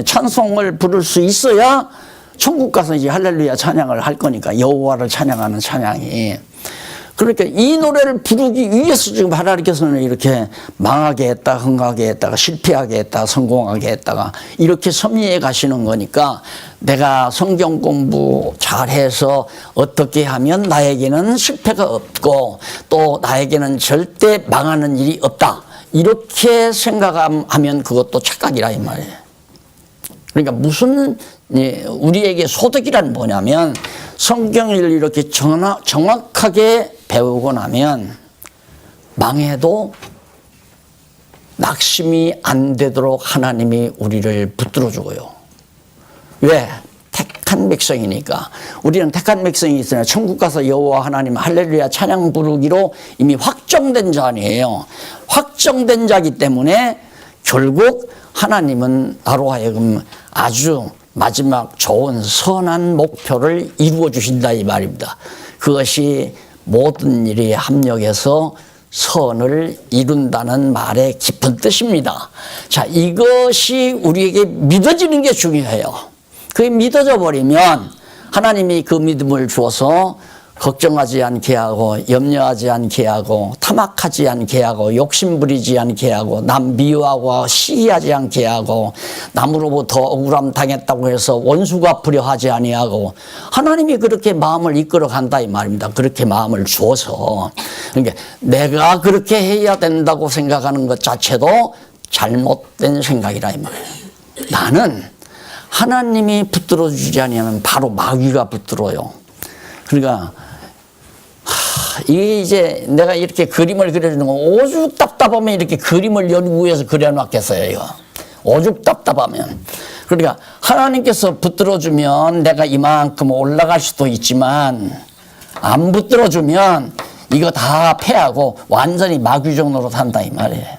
찬송을 부를 수 있어야 천국 가서 이제 할렐루야 찬양을 할 거니까, 여호와를 찬양하는 찬양이. 그러니까 이 노래를 부르기 위해서 지금 하나님께서는 이렇게 망하게 했다, 흥하게 했다가, 실패하게 했다가, 성공하게 했다가, 이렇게 섭리해 가시는 거니까, 내가 성경 공부 잘해서 어떻게 하면 나에게는 실패가 없고 또 나에게는 절대 망하는 일이 없다, 이렇게 생각하면 그것도 착각이라 이 말이에요. 그러니까 무슨, 우리에게 소득이란 뭐냐면, 성경을 이렇게 정확하게 배우고 나면 망해도 낙심이 안 되도록 하나님이 우리를 붙들어 주고요. 왜? 택한 백성이니까. 우리는 택한 백성이 있으나 천국 가서 여호와 하나님 할렐루야 찬양 부르기로 이미 확정된 자 아니에요. 확정된 자이기 때문에 결국 하나님은 나로 하여금 아주 마지막 좋은 선한 목표를 이루어 주신다 이 말입니다. 그것이 모든 일이 합력해서 선을 이룬다는 말의 깊은 뜻입니다. 자, 이것이 우리에게 믿어지는 게 중요해요. 그게 믿어져 버리면 하나님이 그 믿음을 주어서 걱정하지 않게 하고, 염려하지 않게 하고, 타막하지 않게 하고, 욕심부리지 않게 하고, 남 미워하고 시기하지 않게 하고, 남으로부터 억울함 당했다고 해서 원수 갚으려 하지 아니하고, 하나님이 그렇게 마음을 이끌어 간다 이 말입니다. 그렇게 마음을 주어서. 그러니까 내가 그렇게 해야 된다고 생각하는 것 자체도 잘못된 생각이라 이 말이에요. 나는 하나님이 붙들어 주지 않으면 바로 마귀가 붙들어요. 그러니까 이게 이제 내가 이렇게 그림을 그려주는 건 오죽 답답하면 이렇게 그림을 연구해서 그려놨겠어요, 이거. 오죽 답답하면. 그러니까 하나님께서 붙들어주면 내가 이만큼 올라갈 수도 있지만, 안 붙들어주면 이거 다 패하고 완전히 마귀적 노릇한다 이 말이에요.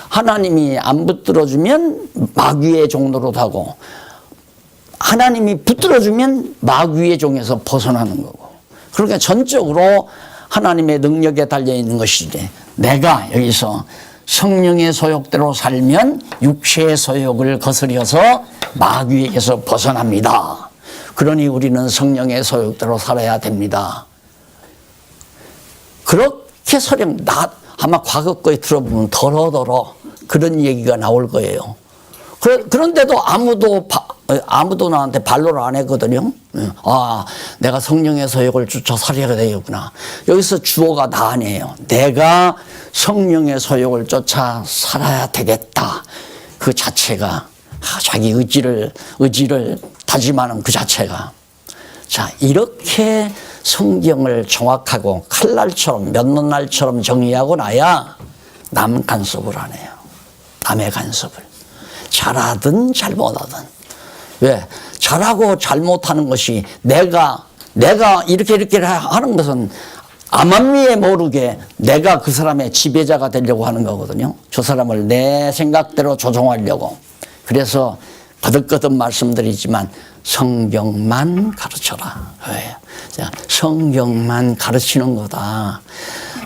하나님이 안 붙들어주면 마귀의 종노릇하고, 하나님이 붙들어주면 마귀의 종에서 벗어나는 거고. 그러니까 전적으로 하나님의 능력에 달려있는 것이지. 내가 여기서 성령의 소욕대로 살면 육체의 소욕을 거스려서 마귀에게서 벗어납니다. 그러니 우리는 성령의 소욕대로 살아야 됩니다. 그렇게 아마 과거 거에 들어보면 더러더러 그런 얘기가 나올 거예요. 그런데도 아무도 나한테 반론을 안 했거든요. 아, 내가 성령의 소욕을 쫓아 살아야 되겠구나. 여기서 주어가 나 아니에요. 내가 성령의 소욕을 쫓아 살아야 되겠다. 그 자체가 자기 의지를 다짐하는 그 자체가. 자, 이렇게 성경을 정확하고 칼날처럼 면도날처럼 정리하고 나야 남 간섭을 안 해요. 남의 간섭을. 잘하든 잘못하든. 왜? 잘하고 잘못하는 것이 내가 이렇게 하는 것은 암암리에 모르게 내가 그 사람의 지배자가 되려고 하는 거거든요. 저 사람을 내 생각대로 조종하려고. 그래서 거듭거듭 말씀드리지만 성경만 가르쳐라. 자, 성경만 가르치는 거다.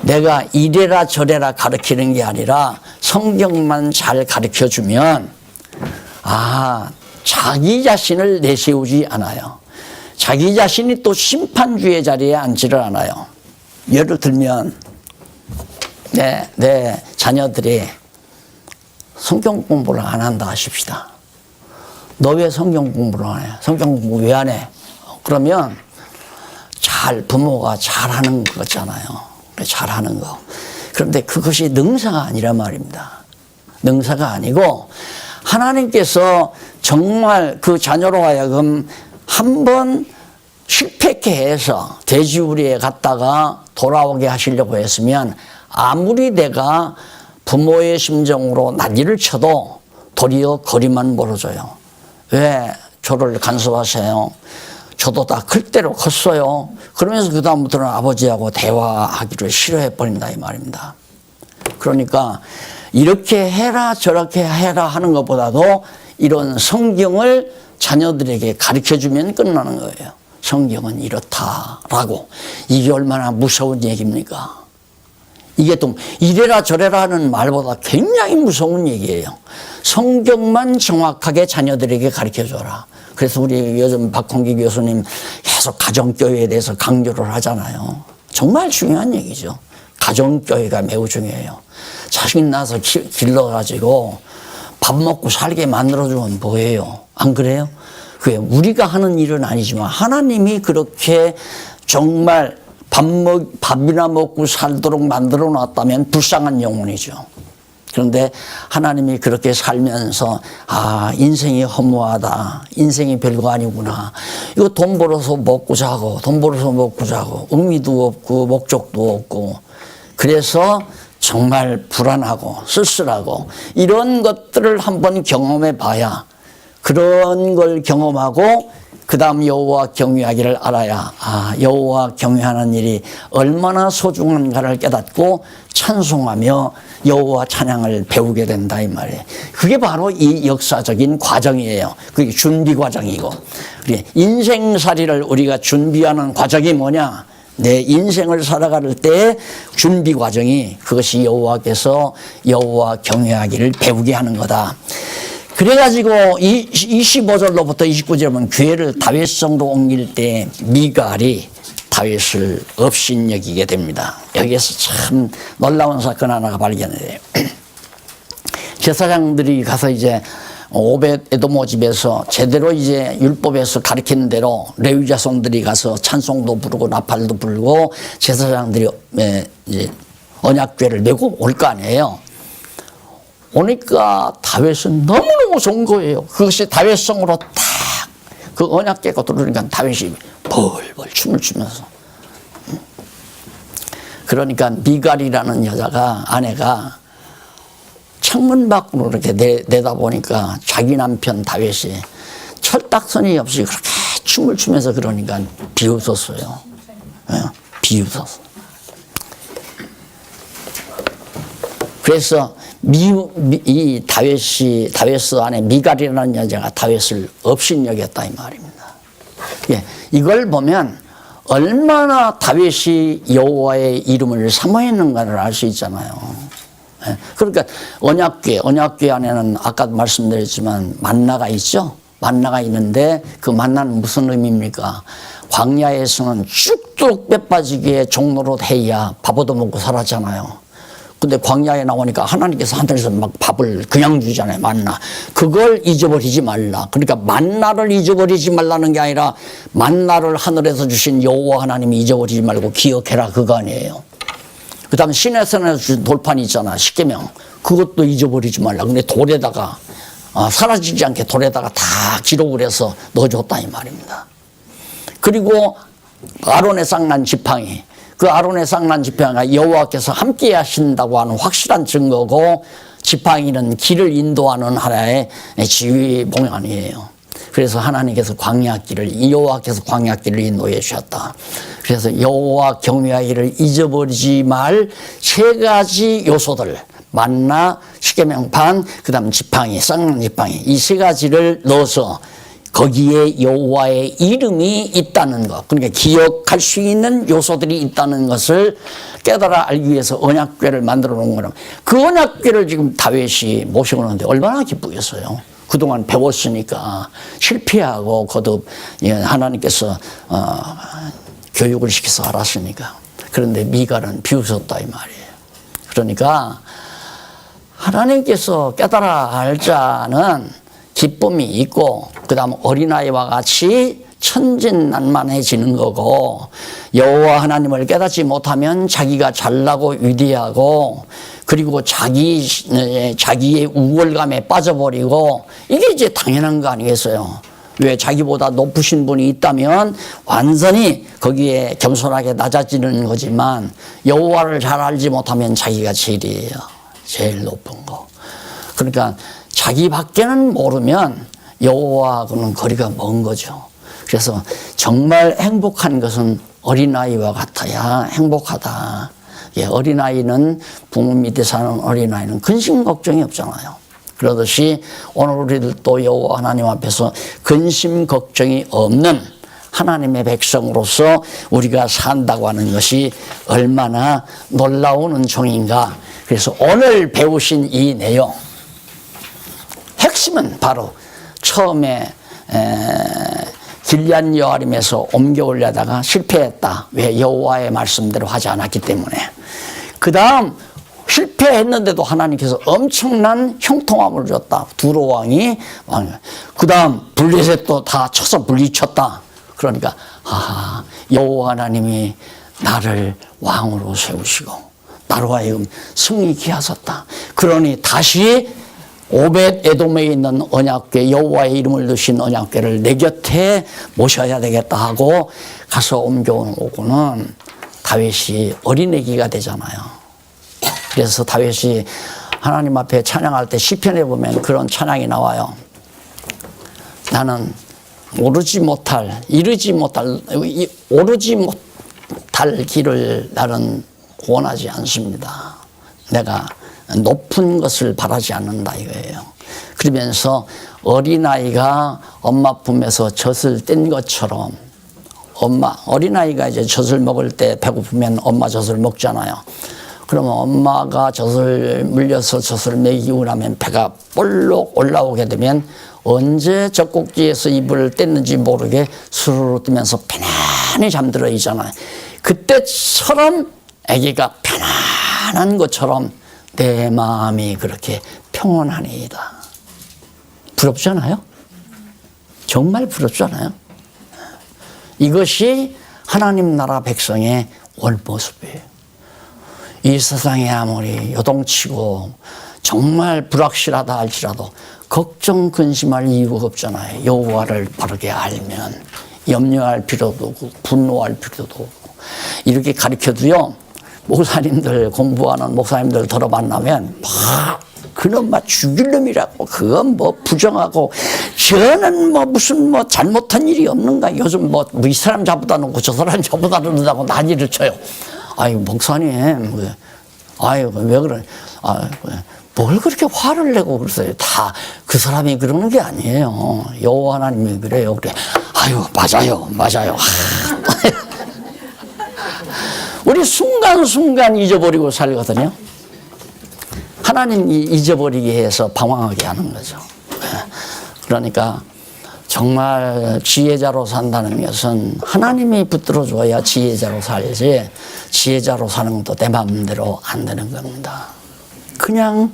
내가 이래라 저래라 가르치는 게 아니라 성경만 잘 가르쳐주면 자기 자신을 내세우지 않아요. 자기 자신이 또 심판주의 자리에 앉지를 않아요. 예를 들면 내 자녀들이 성경 공부를 안 한다 하십시다. 너 왜 성경 공부를 안 해? 성경 공부 왜 안 해? 그러면 부모가 잘하는 거잖아요. 잘하는 거. 그런데 그것이 능사가 아니란 말입니다. 능사가 아니고 하나님께서 정말 그 자녀로 하여금 한번 실패케 해서 돼지우리에 갔다가 돌아오게 하시려고 했으면 아무리 내가 부모의 심정으로 난리를 쳐도 도리어 거리만 멀어져요. 왜 저를 간섭하세요? 저도 다 클 대로 컸어요. 그러면서 그 다음부터는 아버지하고 대화하기를 싫어해버린다 이 말입니다. 그러니까 이렇게 해라 저렇게 해라 하는 것보다도 이런 성경을 자녀들에게 가르쳐주면 끝나는 거예요. 성경은 이렇다라고. 이게 얼마나 무서운 얘기입니까? 이게 또 이래라 저래라 하는 말보다 굉장히 무서운 얘기예요. 성경만 정확하게 자녀들에게 가르쳐줘라. 그래서 우리 요즘 박홍기 교수님 계속 가정교회에 대해서 강조를 하잖아요. 정말 중요한 얘기죠. 가정교회가 매우 중요해요. 자식 낳아서 길러가지고 밥 먹고 살게 만들어주면 뭐예요? 안 그래요? 그게 우리가 하는 일은 아니지만 하나님이 그렇게 정말 밥이나 먹고 살도록 만들어 놨다면 불쌍한 영혼이죠. 그런데 하나님이 그렇게 살면서 인생이 허무하다. 인생이 별거 아니구나. 이거 돈 벌어서 먹고 자고 의미도 없고 목적도 없고 그래서 정말 불안하고 쓸쓸하고 이런 것들을 한번 경험해 봐야 그런 걸 경험하고 그 다음 여호와 경외하기를 알아야 여호와 경외하는 일이 얼마나 소중한가를 깨닫고 찬송하며 여호와 찬양을 배우게 된다 이 말이에요. 그게 바로 이 역사적인 과정이에요. 그게 준비 과정이고 인생살이를 우리가 준비하는 과정이 뭐냐? 내 인생을 살아갈 때 준비 과정이 그것이 여호와께서 여호와 경외하기를 배우게 하는 거다. 그래가지고 25절로부터 29절 보면 교회를 다윗성으로 옮길 때 미갈이 다윗을 업신여기게 됩니다. 여기에서 참 놀라운 사건 하나가 발견돼요. 제사장들이 가서 이제 오벳에돔 집에서 제대로 이제 율법에서 가르치는 대로 레위 자손들이 가서 찬송도 부르고 나팔도 불고 제사장들이 이제 언약궤를 메고 올 거 아니에요. 오니까 다윗은 너무너무 좋은 거예요. 그것이 다윗성으로 딱 그 언약궤가 들어오니까 다윗이 벌벌 춤을 추면서. 그러니까 미갈이라는 여자가 아내가 창문 밖으로 이렇게 내다보니까 자기 남편 다윗이 철딱서니 없이 그렇게 춤을 추면서 그러니까 비웃었어요. 비웃었어. 그래서 이 다윗 안에 미갈이라는 여자가 다윗을 업신여겼다 이 말입니다. 예, 이걸 보면 얼마나 다윗이 여호와의 이름을 사모했는가를 알 수 있잖아요. 예, 그러니까 언약궤 안에는 아까도 말씀드렸지만 만나가 있죠. 만나가 있는데 그 만나는 무슨 의미입니까? 광야에서는 쭉쭉 빼빠지게 종로로 해야 밥 얻어먹고 살았잖아요. 근데 광야에 나오니까 하나님께서 하늘에서 막 밥을 그냥 주잖아요. 만나. 그걸 잊어버리지 말라. 그러니까 만나를 잊어버리지 말라는 게 아니라 만나를 하늘에서 주신 여호와 하나님이 잊어버리지 말고 기억해라 그거 아니에요. 그 다음에 시내산에서 주신 돌판이 있잖아. 십계명. 그것도 잊어버리지 말라. 근데 돌에다가 사라지지 않게 돌에다가 다 기록을 해서 넣어줬다 이 말입니다. 그리고 아론의 쌍난 지팡이. 그 아론의 쌍난 지팡이가 여호와께서 함께 하신다고 하는 확실한 증거고 지팡이는 길을 인도하는 하나의 지휘 봉양이에요. 그래서 하나님께서 여호와께서 광야길을 인도해 주셨다. 그래서 여호와 경외하기를 잊어버리지 말 세 가지 요소들 만나, 십계명판, 그 다음 지팡이, 쌍난 지팡이 이 세 가지를 넣어서 거기에 여호와의 이름이 있다는 것, 그러니까 기억할 수 있는 요소들이 있다는 것을 깨달아 알기 위해서 언약궤를 만들어 놓은 거는 그 언약궤를 지금 다윗이 모시고 오는데 얼마나 기쁘겠어요. 그동안 배웠으니까 실패하고 거듭 하나님께서 교육을 시켜서 알았으니까. 그런데 미갈은 비웃었다 이 말이에요. 그러니까 하나님께서 깨달아 알 자는 기쁨이 있고 그 다음 어린아이와 같이 천진난만해지는 거고 여호와 하나님을 깨닫지 못하면 자기가 잘나고 위대하고 그리고 자기의 우월감에 빠져버리고 이게 이제 당연한 거 아니겠어요. 왜 자기보다 높으신 분이 있다면 완전히 거기에 겸손하게 낮아지는 거지만 여호와를 잘 알지 못하면 자기가 제일이에요. 제일 높은 거. 그러니까 자기밖에는 모르면 여호와하고는 거리가 먼 거죠. 그래서 정말 행복한 것은 어린아이와 같아야 행복하다. 예, 어린아이는 부모 밑에 사는 어린아이는 근심 걱정이 없잖아요. 그러듯이 오늘 우리들도 여호와 하나님 앞에서 근심 걱정이 없는 하나님의 백성으로서 우리가 산다고 하는 것이 얼마나 놀라운 은총인가. 그래서 오늘 배우신 이 내용 핵심은 바로 처음에 길리앗 여아림에서 옮겨오려다가 실패했다. 왜? 여호와의 말씀대로 하지 않았기 때문에. 그 다음 실패했는데도 하나님께서 엄청난 형통함을 줬다. 두로 왕이 그 다음 블레셋도 다 쳐서 물리쳤다. 그러니까 여호와 하나님이 나를 왕으로 세우시고 나로 하여금 승리케 하셨다. 그러니 다시 오벳 에돔에 있는 언약궤 여호와의 이름을 두신 언약궤를 내 곁에 모셔야 되겠다 하고 가서 옮겨오고는 다윗이 어린애기가 되잖아요. 그래서 다윗이 하나님 앞에 찬양할 때 시편에 보면 그런 찬양이 나와요. 나는 이루지 못할 길을 나는 원하지 않습니다. 내가 높은 것을 바라지 않는다 이거예요. 그러면서 어린아이가 엄마 품에서 젖을 뗀 것처럼 어린아이가 이제 젖을 먹을 때 배고프면 엄마 젖을 먹잖아요. 그러면 엄마가 젖을 물려서 젖을 먹이고 나면 배가 볼록 올라오게 되면 언제 젖꼭지에서 입을 뗐는지 모르게 스르르 뜨면서 편안히 잠들어 있잖아요. 그때처럼 아기가 편안한 것처럼 내 마음이 그렇게 평온하니이다. 부럽지 않아요? 정말 부럽지 않아요? 이것이 하나님 나라 백성의 올 모습이에요. 이 세상에 아무리 요동치고 정말 불확실하다 할지라도 걱정 근심할 이유가 없잖아요. 여호와를 바르게 알면 염려할 필요도 없고 분노할 필요도 없고. 이렇게 가르쳐도요, 목사님들 공부하는 목사님들 들어만나면 막 그놈 막 죽일 놈이라고 그건 뭐 부정하고 저는 뭐 무슨 뭐 잘못한 일이 없는가 요즘 뭐 이 사람 잡아다 놓고 저 사람 잡아다 놓는다고 난리를 쳐요. 아유 목사님 아유 왜 그래? 뭘 그렇게 화를 내고 그러세요? 다 그 사람이 그러는 게 아니에요. 여호와 하나님이 그래요. 그래. 아유, 맞아요. 우리 순간순간 잊어버리고 살거든요. 하나님이 잊어버리게 해서 방황하게 하는 거죠. 그러니까 정말 지혜자로 산다는 것은 하나님이 붙들어줘야 지혜자로 살지, 지혜자로 사는 것도 내 마음대로 안 되는 겁니다. 그냥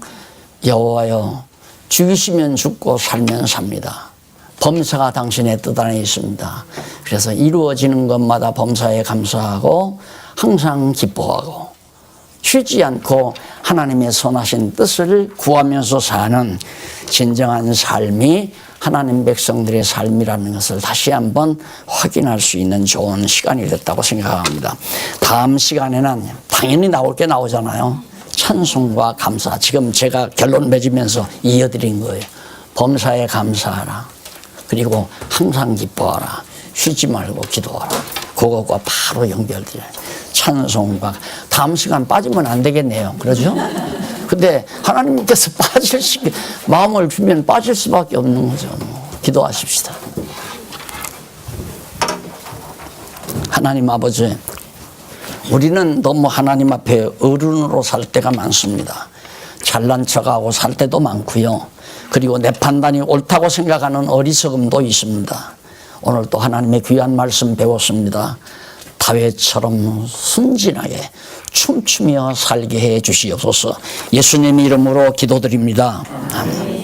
여호와여, 죽이시면 죽고 살면 삽니다. 범사가 당신의 뜻 안에 있습니다. 그래서 이루어지는 것마다 범사에 감사하고 항상 기뻐하고 쉬지 않고 하나님의 선하신 뜻을 구하면서 사는 진정한 삶이 하나님 백성들의 삶이라는 것을 다시 한번 확인할 수 있는 좋은 시간이 됐다고 생각합니다. 다음 시간에는 당연히 나올 게 나오잖아요. 찬송과 감사. 지금 제가 결론 맺으면서 이어드린 거예요. 범사에 감사하라. 그리고 항상 기뻐하라. 쉬지 말고 기도하라. 그거가 바로 연결돼요. 찬송과 다음 시간 빠지면 안 되겠네요. 그러죠? 근데 하나님께서 마음을 주면 빠질 수밖에 없는 거죠. 기도하십시다. 하나님 아버지, 우리는 너무 하나님 앞에 어른으로 살 때가 많습니다. 잘난 척하고 살 때도 많고요. 그리고 내 판단이 옳다고 생각하는 어리석음도 있습니다. 오늘 또 하나님의 귀한 말씀 배웠습니다. 다윗처럼 순진하게 춤추며 살게 해 주시옵소서. 예수님 이름으로 기도드립니다. 아멘.